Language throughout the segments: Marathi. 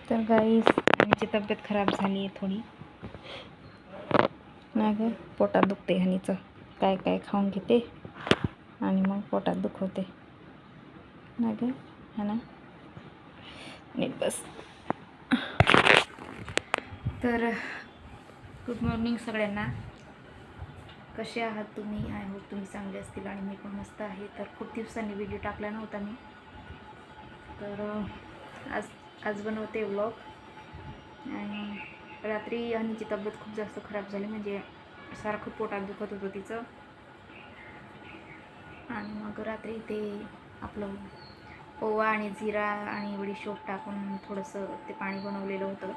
तर गाईस हनीची तब्येत खराब झाली आहे थोडी ना गं. पोटात दुखते हनीचं. काय काय खाऊन घेते आणि मग पोटात दुखवते ना गं. हा ना, नीट बस. तर गुड मॉर्निंग सगळ्यांना. कसे आहात तुम्ही? आय होप तुम्ही चांगले असतील आणि मी पण मस्त आहे. तर खूप दिवसांनी व्हिडिओ टाकला नव्हता मी, तर आज बनवते व्लॉग. आणि रात्री हनीची तब्येत खूप जास्त खराब झाली, म्हणजे सारखं पोटात दुखत होतं तिचं. आणि मग रात्री ते आपलं ओवा आणि जिरा आणि बडीशोप टाकून थोडंसं ते पाणी बनवलेलं होतं,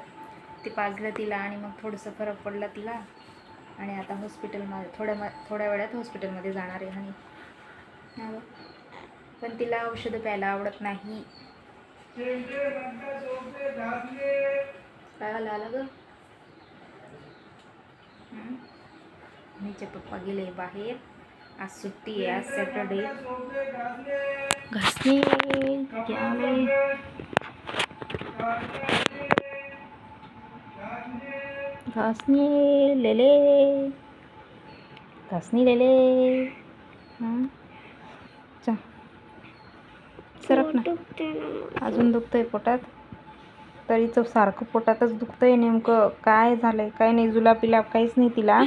ते पाजलं तिला आणि मग थोडंसं फरक पडला तिला. आणि आता हॉस्पिटलमध्ये थोड्या वेळात हॉस्पिटलमध्ये जाणार आहे हनी. पण तिला औषधं प्यायला आवडत नाही. काय आलं ग? हनीचे पप्पा गेले बाहेर. आज सुट्टी आहे, आज सॅटरडे. घासणी लेले चा सरक ना. अजून दुखतंय पोटात, तरीच सारखं पोटातच दुखतंय. नेमकं काय झालंय काय नाही, जुलाब काहीच नाही तिला.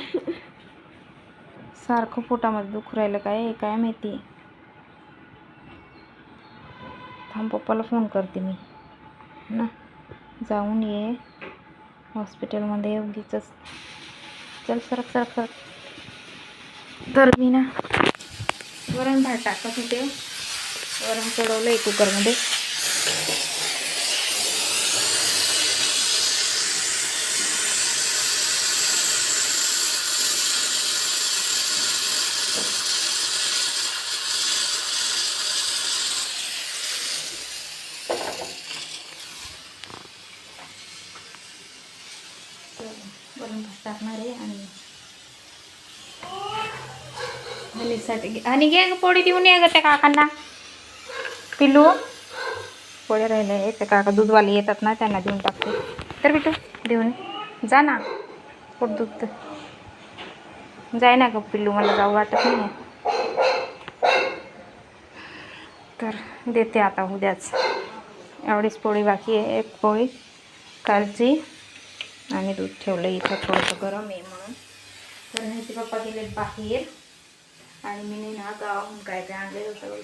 सारखं पोटामध्ये दुखू राहिलं, काय माहिती. थांब, पप्पाला फोन करते मी ना. जाऊन ये हॉस्पिटलमध्ये उगीच. चल सरक. तर मी ना वरण भात टाकत होते. वरण चढवलंय कुकरमध्ये. वरण भात टाकणार आहे आणि हनीसाठी. आणि घे ग पोळी देऊन ये ग त्या काकांना. पिल्लू पोळी राहिले, ते काका दूधवाले येतात ना, त्यांना देऊन टाकते. तर बिटू देऊन जा ना, पोट दुखतं. जाय ना ग पिल्लू, मला जाऊ वाटत नाही. तर देते आता उद्याच. एवढीच पोळी बाकी आहे, एक पोळी कालची. आणि दूध ठेवलं इथं, थोडंसं गरम आहे म्हणून. तर ह्याचे पप्पा गेले बाहेर आणि मी ना गावाहून काय आणलेलं होतं.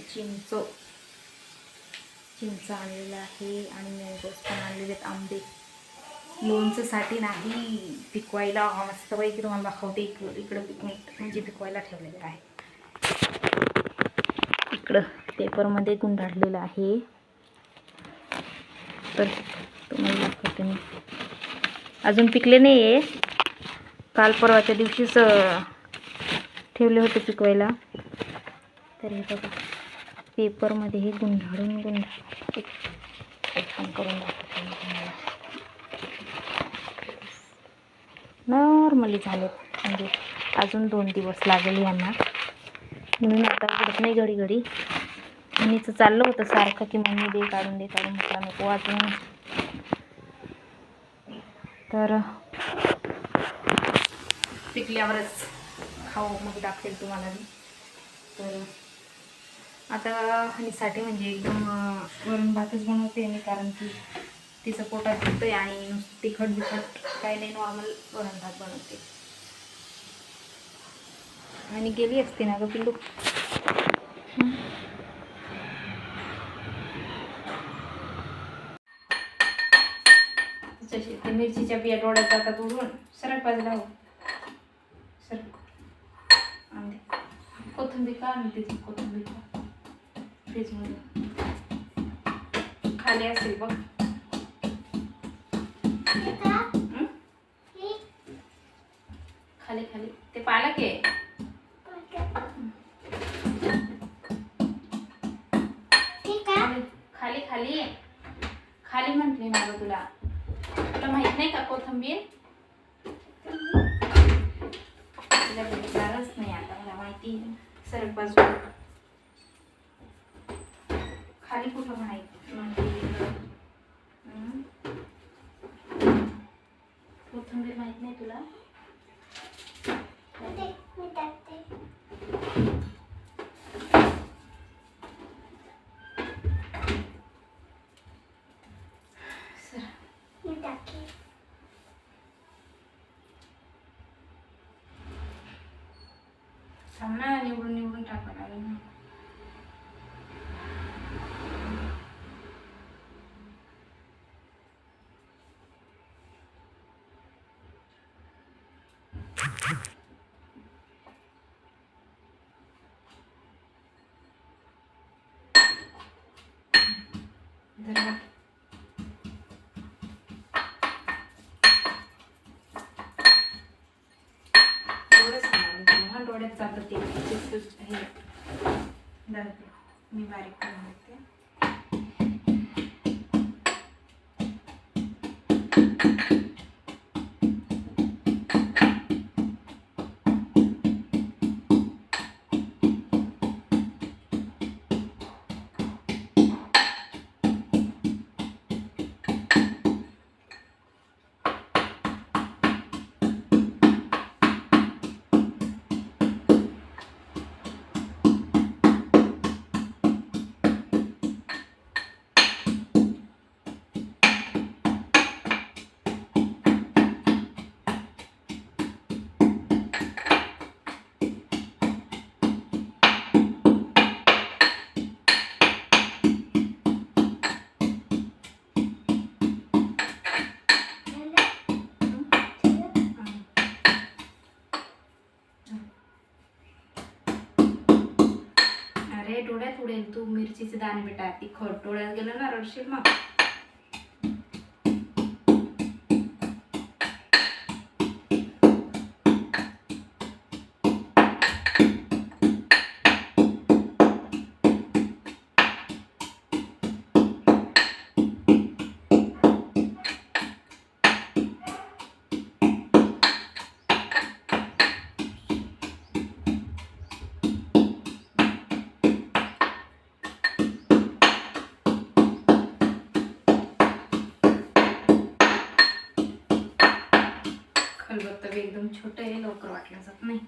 चिंच आणलेलं आहे आणि मँगोज पण आणलेले आहेत. आंबे लोणचंसाठी नाही, पिकवायला मस्तपैकी तुम्हाला दाखवते. इकडं म्हणजे पिकवायला ठेवलेलं आहे. इकडं पेपरमध्ये गुंडाळलेलं आहे, तर तुम्हाला दाखवते मी. अजून पिकले नाही आहे, काल परवाच्या दिवशीच ठेवले होते पिकवायला. तर हे बघा, पेपरमध्ये हे गुंडाळून करून दाखवते मी तुम्हाला. नॉर्मली झालेत, म्हणजे अजून 2 दिवस लागेल यांना, म्हणून आता उघडत नाही घडी. आणिचं चाललं होतं सारखं की मम्मी दे काढून म्हटलं नको अजून. तर पिकल्यावरच खाऊ, मग दाखवेल तुम्हाला मी. तर आता हनीसाठी म्हणजे एकदम वरण भातच बनवते मी, कारण की तिचं पोटात दुखतंय आणि तिखट काही नाही, नॉर्मल वरण भात बनवते. आणि गेली असते ना ग पिल्लू. ते मिरचीच्या बिया डोळ्यात जातात उडून. सरक बाजूला हो, सरक. आणि कोथिंबीर का आणते ती, कोथिंबीर फ्रीजमध्ये खाली असेल बघ. खाली ते पालक आहे. खाली म्हटली ना ग तुला माहित नाही का कोथिंबीर? तुला भेटणारच नाही आता, मला माहिती. सरक बाजू. खाली कुठं म्हणते? थांब ना, निवडून निवडून टाकायला लागेल ना. धरा. एवढंच लहान डोळ्यात जातं ते हे धरते. मी बारीक करून देते. अरे डोळ्यात उडेल तू. मिरचीचे दाणे बेटा, तिखट डोळ्यात गेलं ना रडशील मग. खलबत्ता एकदम छोटं आहे, लवकर वाटलं जात नाही.